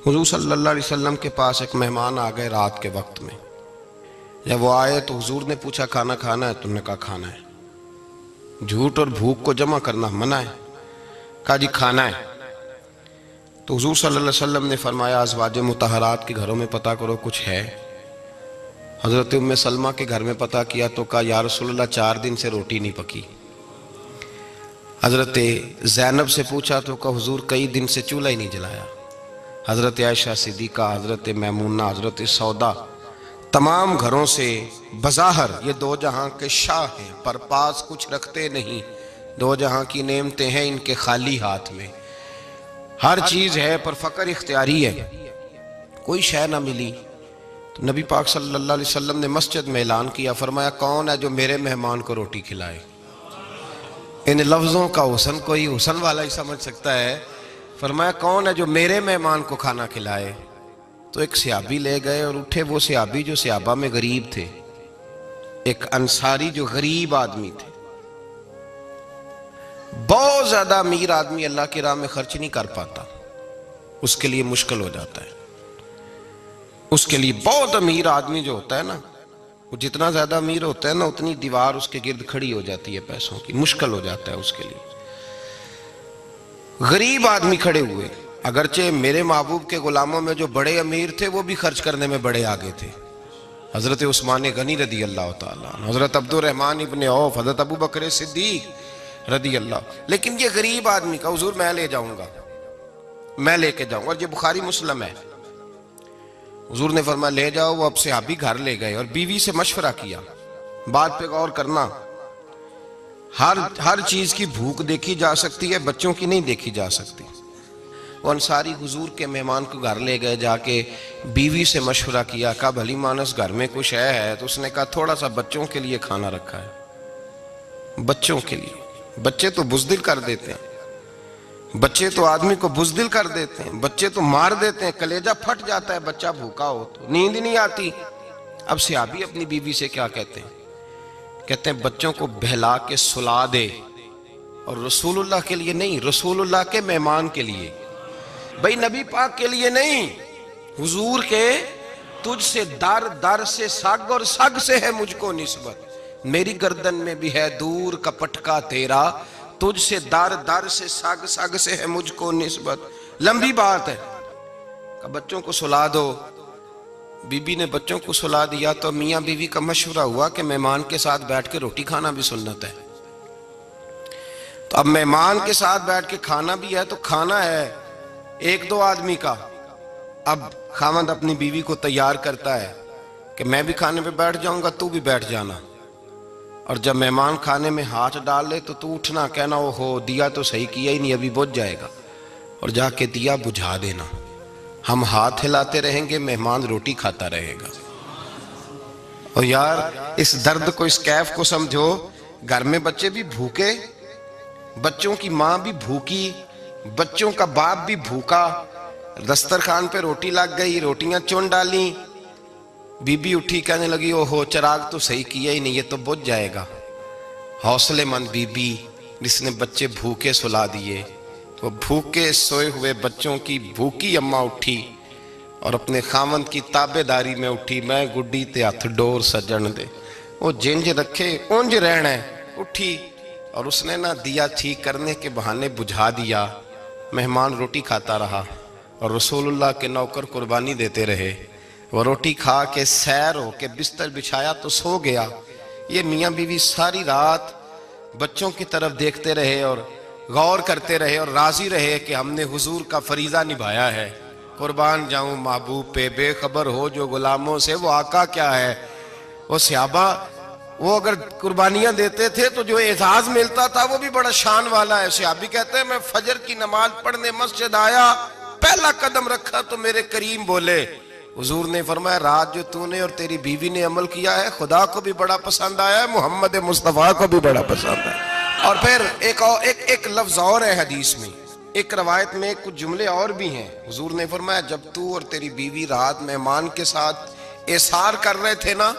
حضور صلی اللہ علیہ وسلم کے پاس ایک مہمان آ گئے رات کے وقت میں. جب وہ آئے تو حضور نے پوچھا کھانا کھانا ہے؟ تم نے کہا کھانا ہے. جھوٹ اور بھوک کو جمع کرنا منع ہے. کہا جی کھانا ہے. تو حضور صلی اللہ علیہ وسلم نے فرمایا ازواج مطہرات کے گھروں میں پتہ کرو کچھ ہے. حضرت ام سلمہ کے گھر میں پتہ کیا تو کہا یا رسول اللہ 4 دن سے روٹی نہیں پکی. حضرت زینب سے پوچھا تو کہا حضور کئی دن سے چولہا ہی نہیں جلایا. حضرت عائشہ صدیقہ، حضرت میمونہ، حضرت سودا، تمام گھروں سے بظاہر یہ 2 جہاں کے شاہ ہیں پر پاس کچھ رکھتے نہیں. 2 جہاں کی نعمتیں ہیں ان کے خالی ہاتھ میں. ہر چیز ہے پر فقر اختیاری ہے. کوئی شے نہ ملی تو نبی پاک صلی اللہ علیہ وسلم نے مسجد میں اعلان کیا، فرمایا کون ہے جو میرے مہمان کو روٹی کھلائے؟ ان لفظوں کا حسن کوئی حسن والا ہی سمجھ سکتا ہے. فرمایا کون ہے جو میرے مہمان کو کھانا کھلائے؟ تو ایک صحابی لے گئے اور اٹھے وہ صحابی جو صحابہ میں غریب تھے، ایک انصاری جو غریب آدمی تھے. بہت زیادہ امیر آدمی اللہ کی راہ میں خرچ نہیں کر پاتا، اس کے لیے مشکل ہو جاتا ہے. اس کے لیے بہت امیر آدمی جو ہوتا ہے نا، وہ جتنا زیادہ امیر ہوتا ہے نا اتنی دیوار اس کے گرد کھڑی ہو جاتی ہے پیسوں کی، مشکل ہو جاتا ہے اس کے لیے. غریب آدمی کھڑے ہوئے. اگرچہ میرے محبوب کے غلاموں میں جو بڑے امیر تھے وہ بھی خرچ کرنے میں بڑے آگے تھے. حضرت عثمان غنی رضی اللہ تعالیٰ عنہ، حضرت عبد الرحمن ابن عوف، حضرت ابو بکر صدیق رضی اللہ. لیکن یہ غریب آدمی کا حضور میں لے جاؤں گا، میں لے کے جاؤں گا. اور یہ بخاری مسلم ہے. حضور نے فرمایا لے جاؤ. وہ اب صحابی گھر لے گئے اور بیوی سے مشورہ کیا. بات پہ غور کرنا، ہر چیز کی بھوک دیکھی جا سکتی ہے، بچوں کی نہیں دیکھی جا سکتی. وہ انصاری حضور کے مہمان کو گھر لے گئے، جا کے بیوی سے مشورہ کیا. کہا بھلی مانس گھر میں کچھ ہے؟ تو اس نے کہا تھوڑا سا بچوں کے لیے کھانا رکھا ہے. بچوں کے لیے. بچے تو بزدل کر دیتے ہیں، بچے تو آدمی کو بزدل کر دیتے ہیں، بچے تو مار دیتے ہیں، کلیجہ پھٹ جاتا ہے بچہ بھوکا ہو تو، نیند ہی نہیں آتی. اب صحابی اپنی بیوی سے کیا کہتے ہیں؟ کہتے ہیں بچوں کو بہلا کے سلا دے، اور رسول اللہ کے لیے نہیں، رسول اللہ کے مہمان کے لیے. بھئی نبی پاک کے لیے نہیں، حضور کے. تجھ سے در در سے سگ اور سگ سے ہے مجھ کو نسبت، میری گردن میں بھی ہے دور کا پٹکا تیرا. تجھ سے در در سے سگ سگ سے ہے مجھ کو نسبت. لمبی بات ہے. کہ بچوں کو سلا دو. بی بی نے بچوں کو سلا دیا تو میاں بیوی کا مشورہ ہوا کہ مہمان کے ساتھ بیٹھ کے روٹی کھانا بھی سنت ہے. تو اب مہمان کے ساتھ بیٹھ کے کھانا بھی ہے تو کھانا ہے 1-2 آدمی کا. اب خاوند اپنی بیوی کو تیار کرتا ہے کہ میں بھی کھانے پہ بیٹھ جاؤں گا، تو بھی بیٹھ جانا. اور جب مہمان کھانے میں ہاتھ ڈال لے تو اٹھنا، کہنا او ہو دیا تو صحیح کیا ہی نہیں، ابھی بجھ جائے گا. اور جا کے دیا بجھا دینا. ہم ہاتھ ہلاتے رہیں گے، مہمان روٹی کھاتا رہے گا. اور یار اس درد کو، اس کیف کو سمجھو. گھر میں بچے بھی بھوکے، بچوں کی ماں بھی بھوکی، بچوں کا باپ بھی بھوکا. دسترخوان پہ روٹی لگ گئی، روٹیاں چن ڈالیں. بی بی اٹھی کہنے لگی او ہو چراغ تو صحیح کیا ہی نہیں، یہ تو بجھ جائے گا. حوصلے مند بی بی جس نے بچے بھوکے سلا دیے. وہ بھوکے سوئے ہوئے بچوں کی بھوکی اماں اٹھی اور اپنے خاوند کی تابع داری میں اٹھی. میں گڈی تے ہتھ ڈور سجن دے، وہ جنج رکھے اونج رہنا ہے. اٹھی اور اس نے نہ دیا ٹھیک کرنے کے بہانے بجھا دیا. مہمان روٹی کھاتا رہا اور رسول اللہ کے نوکر قربانی دیتے رہے. وہ روٹی کھا کے سیر ہو کے بستر بچھایا تو سو گیا. یہ میاں بیوی ساری رات بچوں کی طرف دیکھتے رہے اور غور کرتے رہے اور راضی رہے کہ ہم نے حضور کا فریضہ نبھایا ہے. قربان جاؤں محبوب پہ، بے خبر ہو جو غلاموں سے وہ آقا کیا ہے. وہ صحابہ وہ اگر قربانیاں دیتے تھے تو جو اعزاز ملتا تھا وہ بھی بڑا شان والا ہے. صحابی کہتے ہیں میں فجر کی نماز پڑھنے مسجد آیا، پہلا قدم رکھا تو میرے کریم بولے. حضور نے فرمایا رات جو تو نے اور تیری بیوی نے عمل کیا ہے خدا کو بھی بڑا پسند آیا ہے، محمد مصطفیٰ کو بھی بڑا پسند ہے. اور پھر ایک لفظ اور ہے حدیث میں، ایک روایت میں کچھ جملے اور بھی ہیں. حضور نے فرمایا جب تو اور تیری بیوی رات مہمان کے ساتھ ایثار کر رہے تھے نا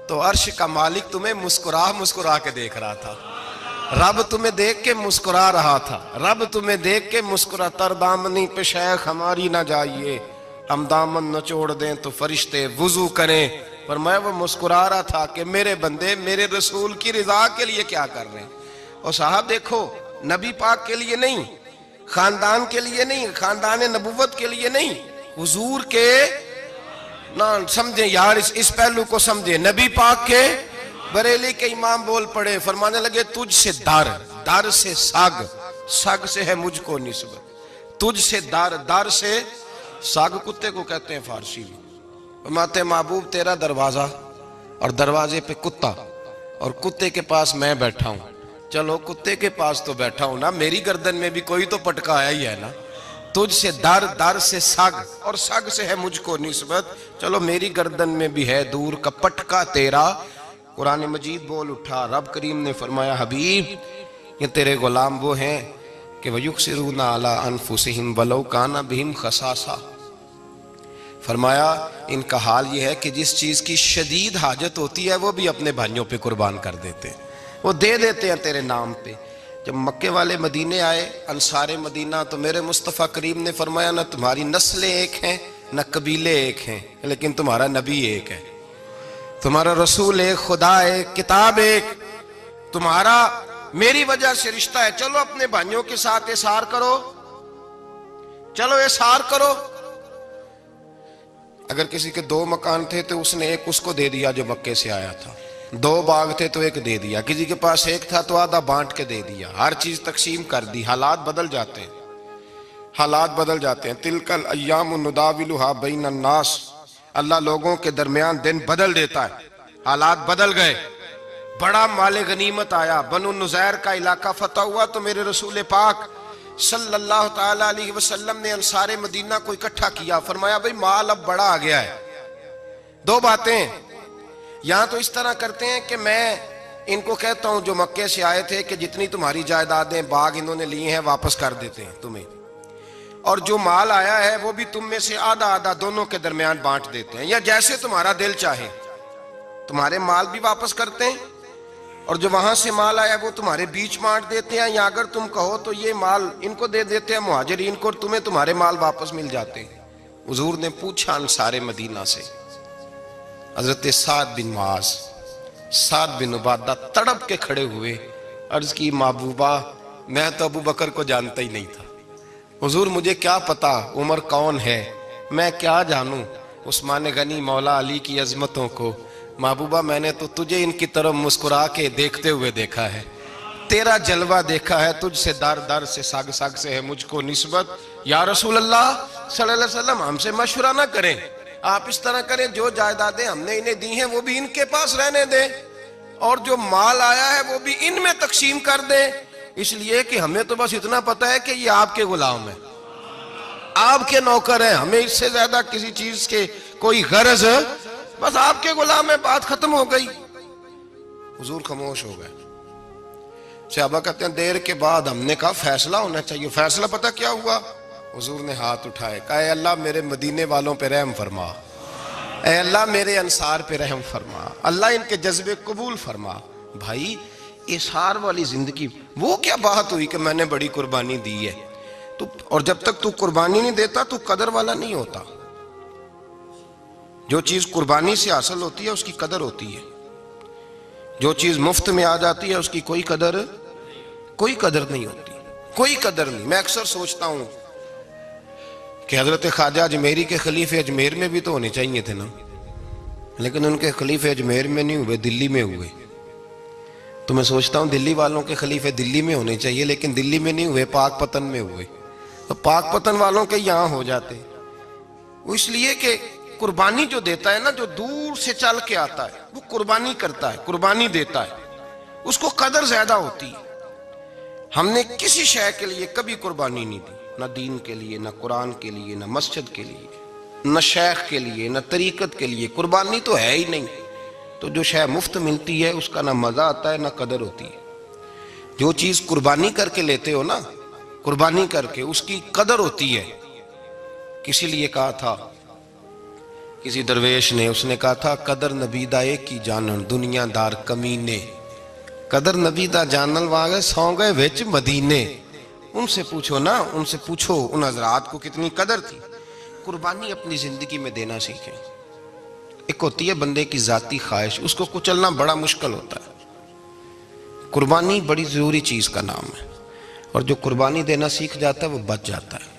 تو عرش کا مالک تمہیں مسکرا مسکرا کے دیکھ رہا تھا. رب تمہیں دیکھ کے مسکرا رہا تھا، رب تمہیں دیکھ کے مسکرا، تر دامنی پہ شیخ ہماری نہ جائیے، ہم دامن نہ چھوڑ دیں تو فرشتے وضو کریں۔ پر میں وہ مسکرا رہا تھا کہ میرے بندے میرے رسول کی رضا کے لیے کیا کر رہے ہیں۔ اور صاحب دیکھو، نبی پاک کے لیے نہیں، خاندان کے لیے نہیں، خاندان نبوت کے لیے نہیں، حضور کے نہ سمجھیں یار، اس پہلو کو سمجھیں، نبی پاک کے بریلی کے امام بول پڑے، فرمانے لگے تجھ سے در سے سگ سے ہے مجھ کو نسبت، تجھ سے در سے سگ کتے کو کہتے ہیں فارسی میں۔ فرماتے محبوب تیرا دروازہ اور دروازے پہ کتا، اور کتے کے پاس میں بیٹھا ہوں، چلو کتے کے پاس تو بیٹھا ہوں نا، میری گردن میں بھی کوئی تو پٹکا آیا ہی ہے نا، تجھ سے در سے سگ، اور سگ سے ہے مجھ کو نسبت، چلو میری گردن میں بھی ہے دور کا پٹکا تیرا۔ قرآن مجید بول اٹھا، رب کریم نے فرمایا حبیب یہ تیرے غلام وہ ہیں کہ وَيُقْصِرُونَ عَلَىٰ أَنفُسِهِمْ وَلَوْ كَانَ بِهِمْ خَصَاصَةٌ، فرمایا ان کا حال یہ ہے کہ جس چیز کی شدید حاجت ہوتی ہے وہ بھی اپنے بھائیوں پہ قربان کر دیتے ہیں، وہ دے دیتے ہیں تیرے نام پہ۔ جب مکے والے مدینے آئے، انصار مدینہ، تو میرے مصطفیٰ کریم نے فرمایا نہ تمہاری نسلیں ایک ہیں نہ قبیلے ایک ہیں، لیکن تمہارا نبی ایک ہے، تمہارا رسول ایک، خدا ایک، کتاب ایک، تمہارا میری وجہ سے رشتہ ہے، چلو اپنے بھائیوں کے ساتھ احسار کرو، چلو احسار کرو۔ اگر کسی کے 2 مکان تھے تو اس نے ایک اس کو دے دیا جو مکے سے آیا تھا، 2 باغ تھے تو ایک دے دیا، کسی کے پاس ایک تھا تو آدھا بانٹ کے دے دیا، ہر چیز تقسیم کر دی۔ حالات بدل جاتے ہیں، حالات بدل جاتے ہیں۔ تلک الایام نداولها بین الناس، اللہ لوگوں کے درمیان دن بدل دیتا ہے، حالات بدل گئے، بڑا مال غنیمت آیا، بنو نزیر کا علاقہ فتح ہوا تو میرے رسول پاک صلی اللہ تعالیٰ علیہ وسلم نے انصار مدینہ کو اکٹھا کیا، فرمایا بھئی مال اب بڑا آ گیا ہے، 2 باتیں، یہاں تو اس طرح کرتے ہیں کہ میں ان کو کہتا ہوں جو مکے سے آئے تھے کہ جتنی تمہاری جائیدادیں باغ انہوں نے لیے ہیں واپس کر دیتے ہیں تمہیں، اور جو مال آیا ہے وہ بھی تم میں سے آدھا آدھا دونوں کے درمیان بانٹ دیتے ہیں، یا جیسے تمہارا دل چاہے، تمہارے مال بھی واپس کرتے ہیں اور جو وہاں سے مال آیا وہ تمہارے بیچ بانٹ دیتے ہیں، یا اگر تم کہو تو یہ مال ان کو دے دیتے ہیں مہاجرین کو، اور تمہیں تمہارے مال واپس مل جاتے ہیں۔ حضور نے پوچھا انصار مدینہ سے، حضرت سعد بن معاذ، سعد بن عبادہ تڑپ کے کھڑے ہوئے، عرض کی محبوبہ میں تو ابو بکر کو جانتا ہی نہیں تھا، حضور مجھے کیا پتا عمر کون ہے، میں کیا جانوں عثمان غنی مولا علی کی عظمتوں کو، محبوبہ میں نے تو تجھے ان کی طرف مسکرا کے دیکھتے ہوئے دیکھا ہے، تیرا جلوہ دیکھا ہے، تجھ سے در سے سگ سے ہے مجھ کو نسبت۔ یا رسول اللہ صلی اللہ علیہ وسلم ہم سے مشورہ نہ کریں، آپ اس طرح کریں جو جائیدادیں ہم نے انہیں دی ہیں وہ بھی ان کے پاس رہنے دیں، اور جو مال آیا ہے وہ بھی ان میں تقسیم کر دیں، اس لیے کہ ہمیں تو بس اتنا پتا ہے کہ یہ آپ کے غلام ہیں، آپ کے نوکر ہیں، ہمیں اس سے زیادہ کسی چیز کے کوئی غرض، بس آپ کے غلام ہے، بات ختم ہو گئی۔ حضور خاموش ہو گئے۔ صحابہ کہتے ہیں دیر کے بعد ہم نے کہا فیصلہ ہونا چاہیے، فیصلہ پتہ کیا ہوا؟ حضور نے ہاتھ اٹھائے، کہا اے اللہ میرے مدینے والوں پہ رحم فرما، اے اللہ میرے انصار پہ رحم فرما، اللہ ان کے جذبے قبول فرما۔ بھائی احسار والی زندگی، وہ کیا بات ہوئی کہ میں نے بڑی قربانی دی ہے، اور جب تک تو قربانی نہیں دیتا تو قدر والا نہیں ہوتا۔ جو چیز قربانی سے حاصل ہوتی ہے اس کی قدر ہوتی ہے، جو چیز مفت میں آ جاتی ہے اس کی کوئی قدر نہیں ہوتی، کوئی قدر نہیں۔ میں اکثر سوچتا ہوں کہ حضرت خواجہ اجمیری کے خلیفے اجمیر میں بھی تو ہونے چاہیے تھے نا، لیکن ان کے خلیفے اجمیر میں نہیں ہوئے، دلی میں ہوئے۔ تو میں سوچتا ہوں دلی والوں کے خلیفے دلی میں ہونے چاہیے، لیکن دلی میں نہیں ہوئے، پاک پتن میں ہوئے، تو پاک پتن والوں کے یہاں ہو جاتے۔ وہ اس لیے کہ قربانی جو دیتا ہے نا، جو دور سے چل کے آتا ہے وہ قربانی کرتا ہے، قربانی دیتا ہے، اس کو قدر زیادہ ہوتی ہے۔ ہم نے کسی شے کے لیے کبھی قربانی نہیں دی، نہ دین کے لیے، نہ قرآن کے لیے، نہ مسجد کے لیے، نہ شیخ کے لیے، نہ طریقت کے لیے، قربانی تو ہے ہی نہیں۔ تو جو شے مفت ملتی ہے اس کا نہ مزہ آتا ہے نہ قدر ہوتی ہے۔ جو چیز قربانی کر کے لیتے ہو نا، قربانی کر کے، اس کی قدر ہوتی ہے۔ کسی لیے کہا تھا کسی درویش نے، اس نے کہا تھا قدر نبیدہ ایک کی جانن دنیا دار کمینے، قدر نبی دا جانل واگے سو گئے وچ مدینے. ان سے پوچھو نا، ان سے پوچھو ان حضرات کو کتنی قدر تھی. قربانی اپنی زندگی میں دینا سیکھیں. ایک ہوتی ہے بندے کی ذاتی خواہش، اس کو کچلنا بڑا مشکل ہوتا ہے. قربانی بڑی ضروری چیز کا نام ہے، اور جو قربانی دینا سیکھ جاتا ہے وہ بچ جاتا ہے.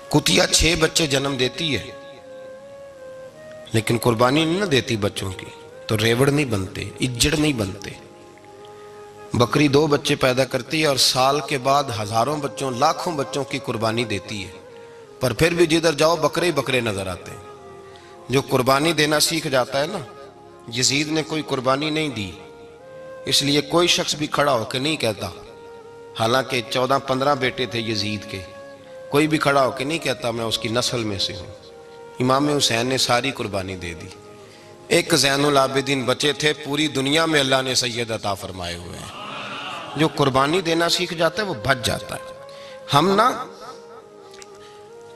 کتیا 6 بچے جنم دیتی ہے لیکن قربانی نہیں نہ دیتی بچوں کی، تو ریوڑ نہیں بنتے، اجڑ نہیں بنتے. بکری 2 بچے پیدا کرتی ہے اور سال کے بعد ہزاروں بچوں، لاکھوں بچوں کی قربانی دیتی ہے، پر پھر بھی جدھر جاؤ بکرے ہی بکرے نظر آتے ہیں. جو قربانی دینا سیکھ جاتا ہے نا، یزید نے کوئی قربانی نہیں دی، اس لیے کوئی شخص بھی کھڑا ہو کے نہیں کہتا، حالانکہ 14-15 بیٹے تھے یزید کے، کوئی بھی کھڑا ہو کے نہیں کہتا میں اس کی نسل میں سے ہوں. امام حسین نے ساری قربانی دے دی. ایک زین العابدین بچے تھے، پوری دنیا میں اللہ نے سید عطا فرمائے ہوئے ہیں. جو قربانی دینا سیکھ جاتا ہے وہ بچ جاتا ہے. ہم نا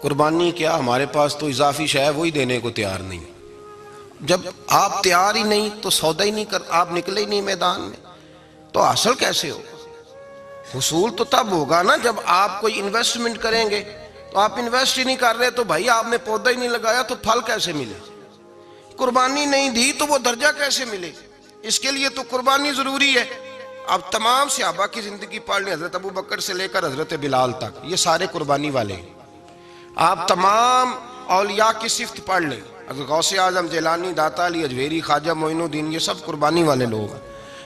قربانی کیا، ہمارے پاس تو اضافی شے ہے وہی دینے کو تیار نہیں. جب آپ تیار ہی نہیں تو سودا ہی نہیں کر، آپ نکلے ہی نہیں میدان میں، تو حاصل کیسے ہو؟ حصول تو تب ہوگا نا جب آپ کوئی انویسٹمنٹ کریں گے. تو آپ انویسٹ ہی نہیں کر رہے تو بھائی آپ نے پودا ہی نہیں لگایا تو پھل کیسے ملے؟ قربانی نہیں دی تو وہ درجہ کیسے ملے؟ اس کے لیے تو قربانی ضروری ہے. اب تمام صحابہ کی زندگی پڑھ لیں، حضرت ابو بکر سے لے کر حضرت بلال تک، یہ سارے قربانی والے ہیں. آپ تمام اولیاء کی صفت پڑھ لیں، غوث اعظم، جیلانی، داتا علی اجویری، خواجہ معین الدین، یہ سب قربانی والے لوگ ہیں.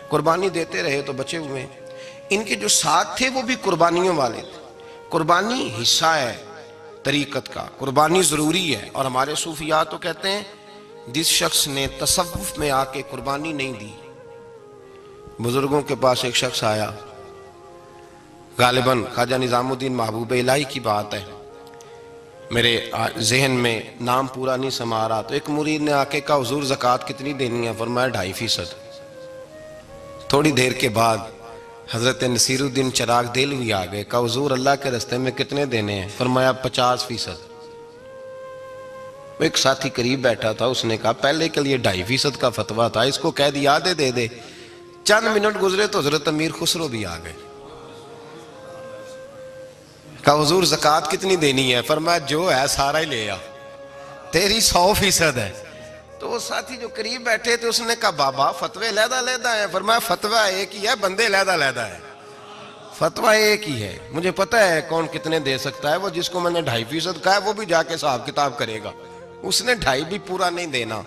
قربانی دیتے رہے تو بچے ہوئے ہیں. ان کے جو ساتھ تھے وہ بھی قربانیوں والے تھے. قربانی حصہ ہے طریقت کا، قربانی ضروری ہے. اور ہمارے صوفیاء تو کہتے ہیں جس شخص نے تصوف میں آ کے قربانی نہیں دی. بزرگوں کے پاس ایک شخص آیا، غالباً خواجہ نظام الدین محبوب الہی کی بات ہے، میرے ذہن میں نام پورا نہیں سما رہا. تو ایک مرید نے آ کے کہا حضور زکوٰۃ کتنی دینی ہے؟ فرمایا 2.5%. تھوڑی دیر کے بعد حضرت نصیر الدین چراغ دہلوی آ گئے، کہا حضور اللہ کے راستے میں کتنے دینے ہیں؟ فرمایا 50%. ایک ساتھی قریب بیٹھا تھا، اس نے کہا پہلے کے لیے 2.5% کا فتویٰ تھا، اس کو کہہ دیا دے دے. چند منٹ گزرے تو حضرت امیر خسرو بھی آ گئے، کہا حضور زکوٰۃ کتنی دینی ہے؟ فرمایا جو ہے سارا ہی لے آ، تیری 100% ہے. تو وہ ساتھی جو قریب بیٹھے تھے اس نے کہا بابا فتوے علیحدہ علیحدہ ہیں. فرمایا فتویٰ ایک ہی ہے، بندے علیحدہ علیحدہ ہے. فتویٰ ایک ہی ہے، مجھے پتہ ہے کون کتنے دے سکتا ہے. وہ جس کو میں نے 2.5% کہا ہے وہ بھی جا کے حساب کتاب کرے گا، اس نے 2.5 بھی پورا نہیں دینا.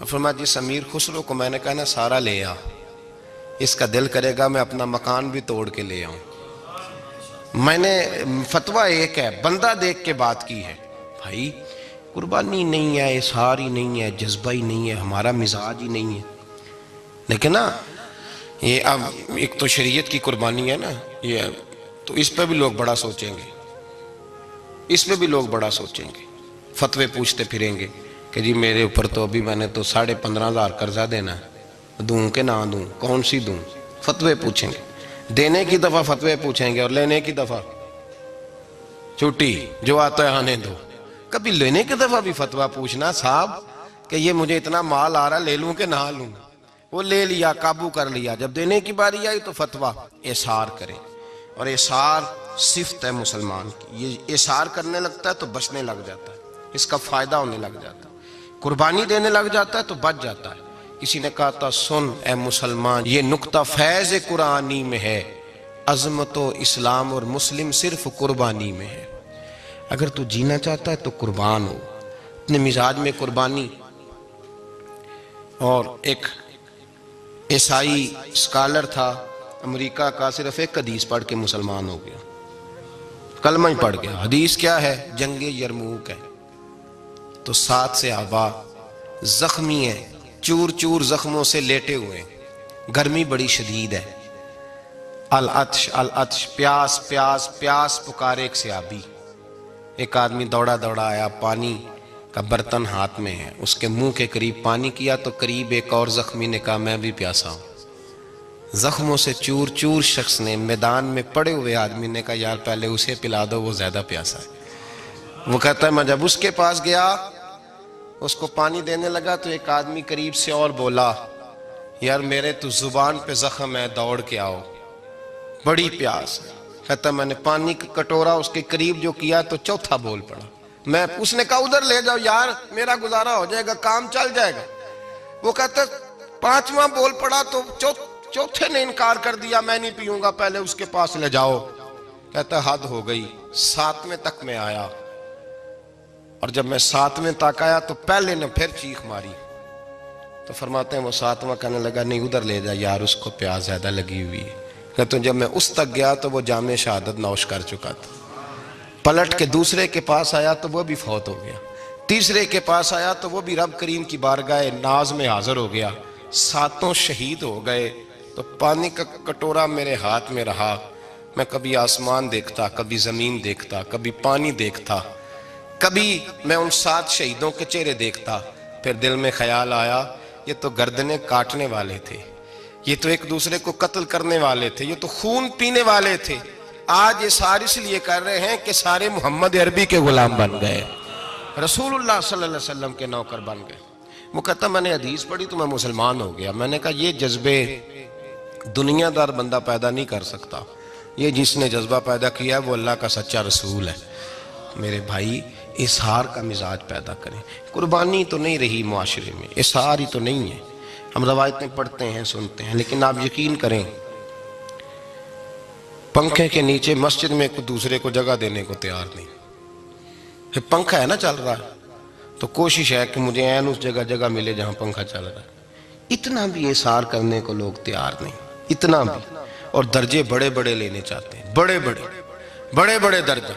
فرمایا جس امیر خسرو کو میں نے کہا نا سارا لے آ، اس کا دل کرے گا میں اپنا مکان بھی توڑ کے لے آؤں. میں نے فتویٰ ایک ہے، بندہ دیکھ کے بات کی ہے. بھائی قربانی نہیں ہے، اظہار ہی نہیں ہے، جذبہ ہی نہیں ہے، ہمارا مزاج ہی نہیں ہے. لیکن نا یہ اب ایک تو شریعت کی قربانی ہے نا، یہ تو اس پہ بھی لوگ بڑا سوچیں گے، اس پہ بھی لوگ بڑا سوچیں گے. فتوے پوچھتے پھریں گے کہ جی میرے اوپر تو ابھی میں نے تو 15,500 قرضہ دینا ہے، دوں کہ نہ دوں، کون سی دوں؟ فتوے پوچھیں گے. دینے کی دفعہ فتوے پوچھیں گے اور لینے کی دفعہ چھٹی، جو آتا ہے آنے دو. کبھی لینے کی دفعہ بھی فتویٰ پوچھنا صاحب کہ یہ مجھے اتنا مال آ رہا لے لوں کہ نہ لوں. وہ لے لیا، قابو کر لیا. جب دینے کی باری آئی تو فتویٰ احصار کریں. اور احصار صفت ہے مسلمان کی، یہ احصار کرنے لگتا ہے تو بچنے لگ جاتا ہے، اس کا فائدہ ہونے لگ جاتا ہے. قربانی دینے لگ جاتا ہے تو بچ جاتا ہے. کسی نے کہا تھا سن اے مسلمان، یہ نکتہ فیض قرآنی میں ہے، عظمت و اسلام اور مسلم صرف قربانی میں ہے. اگر تو جینا چاہتا ہے تو قربان ہو، اپنے مزاج میں قربانی. اور ایک عیسائی اسکالر تھا امریکہ کا، صرف ایک حدیث پڑھ کے مسلمان ہو گیا، کلمہ ہی پڑھ گیا. حدیث کیا ہے؟ جنگ یرموک ہے. تو 7 صحابہ زخمی ہیں، چور چور زخموں سے لیٹے ہوئے، گرمی بڑی شدید ہے. العطش العطش، پیاس پیاس پیاس پکارے ایک صحابی. ایک آدمی دوڑا دوڑا آیا، پانی کا برتن ہاتھ میں ہے، اس کے منہ کے قریب پانی کیا تو قریب ایک اور زخمی نے کہا میں بھی پیاسا ہوں. زخموں سے چور چور شخص نے، میدان میں پڑے ہوئے آدمی نے کہا یار پہلے اسے پلا دو، وہ زیادہ پیاسا ہے. وہ کہتا ہے میں جب اس کے پاس گیا، اس کو پانی دینے لگا تو ایک آدمی قریب سے اور بولا یار میرے تو زبان پہ زخم ہے، دوڑ کے آؤ، بڑی پیاس ہے۔ کہتا میں نے پانی کا کٹورا اس کے قریب جو کیا تو چوتھا بول پڑا۔ میں اس نے کہا ادھر لے جاؤ یار، میرا گزارا ہو جائے گا، کام چل جائے گا۔ وہ کہتا پانچواں بول پڑا تو چوتھے نے انکار کر دیا، میں نہیں پیوں گا، پہلے اس کے پاس لے جاؤ۔ کہتا حد ہو گئی۔ ساتویں تک میں آیا، اور جب میں ساتویں تک آیا تو پہلے نے پھر چیخ ماری۔ تو فرماتے ہیں وہ ساتواں کہنے لگا نہیں ادھر لے جا یار، اس کو پیاس زیادہ لگی ہوئی ہے۔ کہتے ہیں جب میں اس تک گیا تو وہ جام شہادت نوش کر چکا تھا۔ پلٹ کے دوسرے کے پاس آیا تو وہ بھی فوت ہو گیا۔ تیسرے کے پاس آیا تو وہ بھی رب کریم کی بارگاہ ناز میں حاضر ہو گیا۔ ساتوں شہید ہو گئے۔ تو پانی کا کٹورا میرے ہاتھ میں رہا۔ میں کبھی آسمان دیکھتا، کبھی زمین دیکھتا، کبھی پانی دیکھتا، کبھی میں ان 7 شہیدوں کے چہرے دیکھتا۔ پھر دل میں خیال آیا یہ تو گردنیں کاٹنے والے تھے، یہ تو ایک دوسرے کو قتل کرنے والے تھے، یہ تو خون پینے والے تھے۔ آج یہ سارے اس لیے کر رہے ہیں کہ سارے محمد عربی کے غلام بن گئے، رسول اللہ صلی اللہ علیہ وسلم کے نوکر بن گئے۔ وہ کہتا میں نے حدیث پڑھی تو میں مسلمان ہو گیا۔ میں نے کہا یہ جذبے دنیا دار بندہ پیدا نہیں کر سکتا، یہ جس نے جذبہ پیدا کیا ہے وہ اللہ کا سچا رسول ہے۔ میرے بھائی اظہار کا مزاج پیدا کریں۔ قربانی تو نہیں رہی معاشرے میں، اظہار ہی تو نہیں ہے۔ ہم روایتیں پڑھتے ہیں، سنتے ہیں، لیکن آپ یقین کریں پنکھے کے نیچے مسجد میں ایک دوسرے کو جگہ دینے کو تیار نہیں۔ پھر پنکھا ہے نا چل رہا ہے تو کوشش ہے کہ مجھے عین اس جگہ ملے جہاں پنکھا چل رہا ہے۔ اتنا بھی اظہار کرنے کو لوگ تیار نہیں، اتنا بھی۔ اور درجے بڑے بڑے لینے چاہتے ہیں، بڑے بڑے درجے۔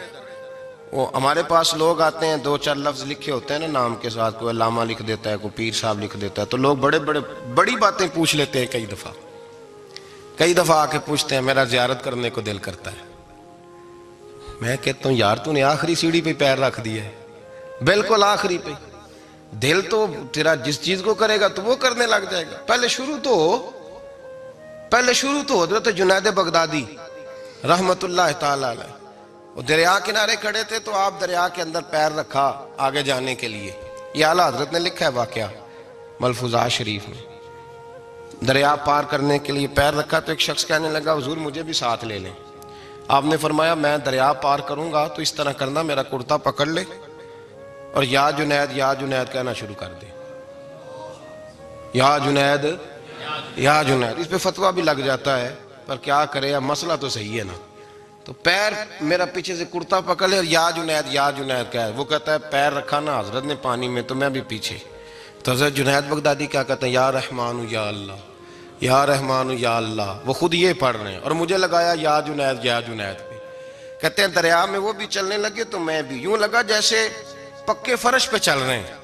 وہ ہمارے پاس لوگ آتے ہیں، 2-4 لفظ لکھے ہوتے ہیں نا نام کے ساتھ، کوئی علامہ لکھ دیتا ہے، کوئی پیر صاحب لکھ دیتا ہے، تو لوگ بڑی باتیں پوچھ لیتے ہیں۔ کئی دفعہ آ کے پوچھتے ہیں میرا زیارت کرنے کو دل کرتا ہے۔ میں کہتا ہوں یار تو نے آخری سیڑھی پہ پیر رکھ دیا ہے، بالکل آخری پہ۔ دل تو تیرا جس چیز کو کرے گا تو وہ کرنے لگ جائے گا۔ پہلے شروع تو حضرت جنید بغدادی رحمت اللہ تعالی علیہ، وہ دریا کنارے کھڑے تھے تو آپ دریا کے اندر پیر رکھا آگے جانے کے لیے۔ یہ اعلیٰ حضرت نے لکھا ہے واقعہ ملفوظات شریف میں۔ دریا پار کرنے کے لیے پیر رکھا تو ایک شخص کہنے لگا حضور مجھے بھی ساتھ لے لیں۔ آپ نے فرمایا میں دریا پار کروں گا تو اس طرح کرنا، میرا کرتا پکڑ لے اور یا جنید یا جنید کہنا شروع کر دے۔ یا جنید یا جنید، اس پہ فتویٰ بھی لگ جاتا ہے، پر کیا کرے، اب مسئلہ تو صحیح ہے نا۔ تو پیر میرا پیچھے سے کرتا پکڑ لے اور یا جنید کہہ، وہ کہتا ہے پیر رکھا نا حضرت نے پانی میں تو میں بھی پیچھے۔ تو حضرت جنید بغدادی کیا کہتے ہیں یا رحمان یا اللہ، یا رحمان یا اللہ، وہ خود یہ پڑھ رہے ہیں اور مجھے لگایا یا جنید پہ۔ کہتے ہیں دریا میں وہ بھی چلنے لگے تو میں بھی، یوں لگا جیسے پکے فرش پہ چل رہے ہیں۔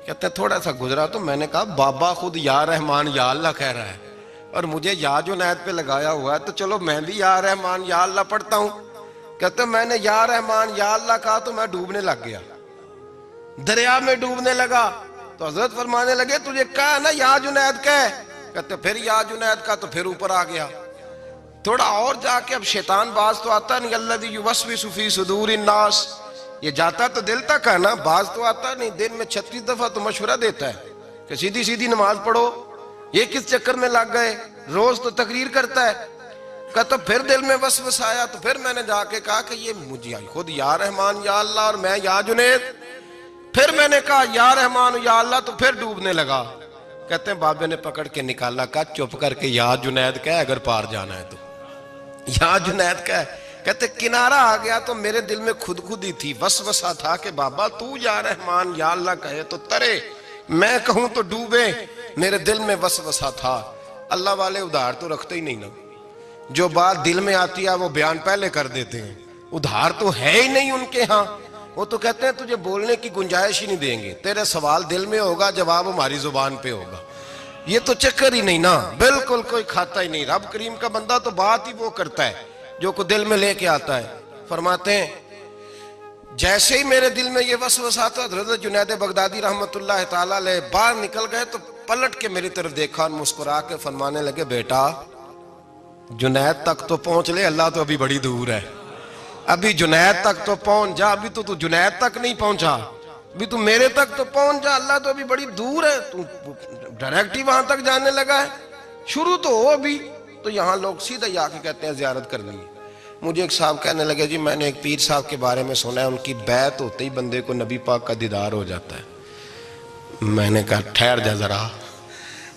کہتے ہیں تھوڑا سا گزرا تو میں نے کہا بابا خود یا رحمان یا اللہ کہہ رہا ہے اور مجھے یا جنید پہ لگایا ہوا ہے، تو چلو میں بھی یا رحمان یا اللہ پڑھتا ہوں۔ کہتے ہیں میں نے یا رحمان یا اللہ کہا تو میں ڈوبنے لگ گیا، دریا میں ڈوبنے لگا۔ تو حضرت فرمانے لگے تجھے کہا نا یا جنید کہہ، کہتے پھر یا جنید کا تو پھر اوپر آ گیا۔ تھوڑا اور جا کے اب شیطان باز تو آتا نہیں، الذی یوسوس فی صدور الناس، یہ جاتا تو دل تک ہے نا، باز تو آتا نہیں۔ دن میں 36 دفعہ تو مشورہ دیتا ہے کہ سیدھی نماز پڑھو، یہ کس چکر میں لگ گئے، روز تو تقریر کرتا ہے۔ کہتا پھر دل میں وسوسہ آیا تو پھر میں نے جا کے کہا کہ یہ مجھے خود یا رحمان یا اللہ اور میں یا جنید۔ پھر میں نے کہا یا رحمان یا اللہ تو پھر ڈوبنے لگا۔ کہتے ہیں بابے نے پکڑ کے نکالا، کہا چپ کر کے یا جنید کہہ اگر پار جانا ہے تو، یا جنید کہہ۔ کہتے کنارہ آ گیا تو میرے دل میں خود ہی تھی، وسوسہ تھا کہ بابا تو یا رحمان یا اللہ کہے تو ترے، میں کہوں تو ڈوبے۔ میرے دل میں وسوسہ تھا۔ اللہ والے ادھار تو رکھتے ہی نہیں نا، جو بات دل میں آتی ہے وہ بیان پہلے کر دیتے ہیں، ادھار تو ہے ہی نہیں ان کے ہاں۔ وہ تو کہتے ہیں تجھے بولنے کی گنجائش ہی نہیں دیں گے، تیرے سوال دل میں ہوگا جواب ہماری زبان پہ ہوگا۔ یہ تو چکر ہی نہیں نا، بالکل کوئی کھاتا ہی نہیں۔ رب کریم کا بندہ تو بات ہی وہ کرتا ہے جو کو دل میں لے کے آتا ہے۔ فرماتے ہیں جیسے ہی میرے دل میں یہ وسوسہ تھا، حضرت جنید بغدادی رحمت اللہ تعالیٰ علیہ باہر نکل گئے تو پلٹ کے میری طرف دیکھا اور مسکرا کے فرمانے لگے بیٹا جنید تک تو پہنچ لے، اللہ تو ابھی بڑی دور ہے، ابھی جنید تک تو پہنچ جا، ابھی تو جنید تک نہیں پہنچا، ابھی تو میرے تک تو پہنچ جا، اللہ تو ابھی بڑی دور ہے، تو ڈائریکٹ ہی وہاں تک جانے لگا ہے۔ شروع تو ہو ابھی، تو یہاں لوگ سیدھا ہی آ کے کہتے ہیں زیارت کرنی ہے۔ مجھے ایک صاحب کہنے لگے جی میں نے ایک پیر صاحب کے بارے میں سنا ہے ان کی بیعت ہوتے ہی بندے کو نبی پاک کا دیدار ہو جاتا ہے۔ میں نے کہا ٹھہر جا ذرا،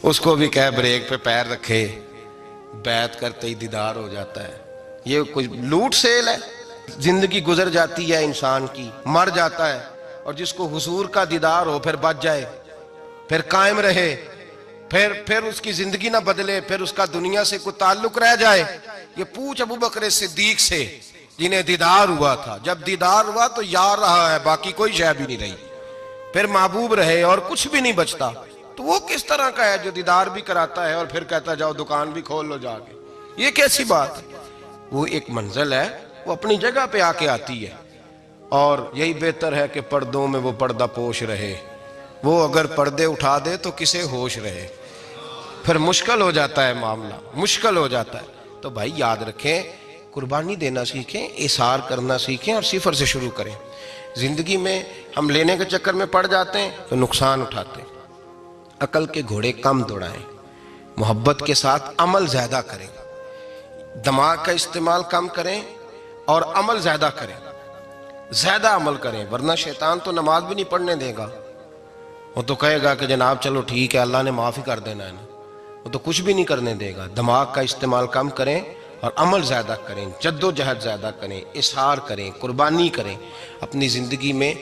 اس کو بھی کہہ بریک پہ پیر رکھے، بیعت کرتے ہی دیدار ہو جاتا ہے؟ یہ کوئی لوٹ سیل ہے؟ زندگی گزر جاتی ہے انسان کی، مر جاتا ہے، اور جس کو حضور کا دیدار ہو پھر بچ جائے، پھر قائم رہے، پھر اس کی زندگی نہ بدلے، پھر اس کا دنیا سے کوئی تعلق رہ جائے۔ یہ پوچھ ابو بکر صدیق سے جنہیں دیدار ہوا تھا، جب دیدار ہوا تو یار رہا ہے، باقی کوئی شے بھی نہیں رہی، پھر محبوب رہے اور کچھ بھی نہیں بچتا۔ تو وہ کس طرح کا ہے جو دیدار بھی کراتا ہے اور پھر کہتا جاؤ دکان بھی کھول لو جا کے؟ یہ کیسی بات ہے؟ وہ ایک منزل ہے، وہ اپنی جگہ پہ آ کے آتی ہے، اور یہی بہتر ہے کہ پردوں میں وہ پردہ پوش رہے۔ وہ اگر پردے اٹھا دے تو کسے ہوش رہے؟ پھر مشکل ہو جاتا ہے معاملہ، مشکل ہو جاتا ہے۔ تو بھائی یاد رکھیں، قربانی دینا سیکھیں، اثار کرنا سیکھیں، اور صفر سے شروع کریں۔ زندگی میں ہم لینے کے چکر میں پڑ جاتے ہیں تو نقصان اٹھاتے ہیں۔ عقل کے گھوڑے کم دوڑائیں، محبت کے ساتھ عمل زیادہ کریں، دماغ کا استعمال کم کریں اور عمل زیادہ کریں، زیادہ عمل کریں، ورنہ شیطان تو نماز بھی نہیں پڑھنے دے گا۔ وہ تو کہے گا کہ جناب چلو ٹھیک ہے اللہ نے معافی کر دینا ہے نا، وہ تو کچھ بھی نہیں کرنے دے گا۔ دماغ کا استعمال کم کریں اور عمل زیادہ کریں، جد و جہد زیادہ کریں، اظہار کریں، قربانی کریں، اپنی زندگی میں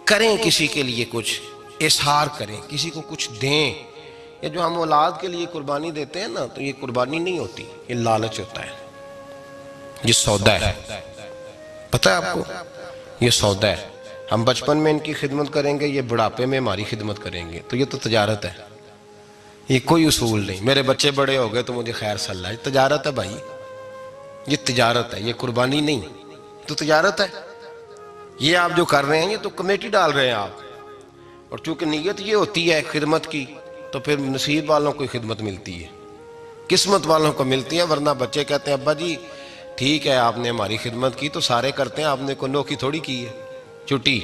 کریں، کسی کے لیے کچھ اظہار کریں، کسی کو کچھ دیں۔ یہ جو ہم اولاد کے لیے قربانی دیتے ہیں نا، تو یہ قربانی نہیں ہوتی، یہ لالچ ہوتا ہے، یہ سودا ہے۔ پتہ ہے آپ کو یہ سودا ہے؟ ہم بچپن میں ان کی خدمت کریں گے، یہ بڑھاپے میں ہماری خدمت کریں گے، تو یہ تو تجارت ہے، یہ کوئی اصول نہیں۔ میرے بچے بڑے ہو گئے تو مجھے خیر صلی اللہ، یہ تجارت ہے بھائی، یہ تجارت ہے، یہ قربانی نہیں، تو تجارت ہے۔ یہ آپ جو کر رہے ہیں یہ تو کمیٹی ڈال رہے ہیں آپ، اور چونکہ نیت یہ ہوتی ہے خدمت کی، تو پھر نصیب والوں کو خدمت ملتی ہے، قسمت والوں کو ملتی ہے۔ ورنہ بچے کہتے ہیں ابا جی ٹھیک ہے آپ نے ہماری خدمت کی تو سارے کرتے ہیں، آپ نے کوئی نوکی تھوڑی کی ہے، چھٹی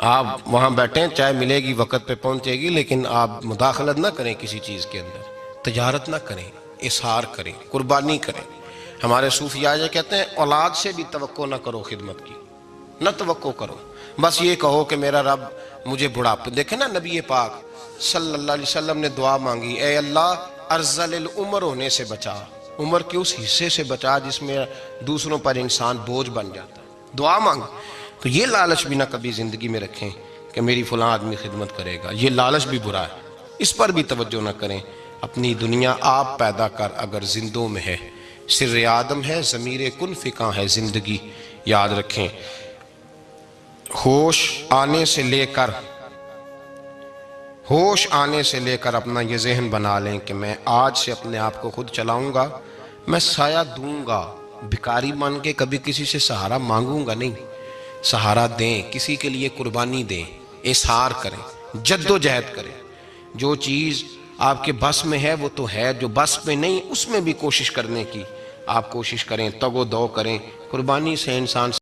آپ وہاں بیٹھیں، چائے ملے گی وقت پہ پہنچے گی، لیکن آپ مداخلت نہ کریں کسی چیز کے اندر، تجارت نہ کریں، اظہار کریں، قربانی کریں۔ ہمارے صوفیاء یہ کہتے ہیں اولاد سے بھی توقع نہ کرو خدمت کی، نہ توقع کرو، بس یہ کہو کہ میرا رب مجھے بڑھاپے۔ دیکھیں نا نبی پاک صلی اللہ علیہ وسلم نے دعا مانگی، اے اللہ ارذل العمر ہونے سے بچا، عمر کے اس حصے سے بچا جس میں دوسروں پر انسان بوجھ بن جاتا ہے، دعا مانگ۔ تو یہ لالچ بھی نہ کبھی زندگی میں رکھیں کہ میری فلاں آدمی خدمت کرے گا، یہ لالچ بھی برا ہے، اس پر بھی توجہ نہ کریں۔ اپنی دنیا آپ پیدا کر اگر زندوں میں ہے، سر آدم ہے، ضمیر کن فکاں ہے زندگی، یاد رکھیں۔ ہوش آنے سے لے کر اپنا یہ ذہن بنا لیں کہ میں آج سے اپنے آپ کو خود چلاؤں گا، میں سایہ دوں گا، بھکاری مان کے کبھی کسی سے سہارا مانگوں گا نہیں، سہارا دیں، کسی کے لیے قربانی دیں، اظہار کریں، جد و جہد کریں۔ جو چیز آپ کے بس میں ہے وہ تو ہے، جو بس میں نہیں اس میں بھی کوشش کرنے کی آپ کوشش کریں، تگ و دو کریں۔ قربانی سے انسان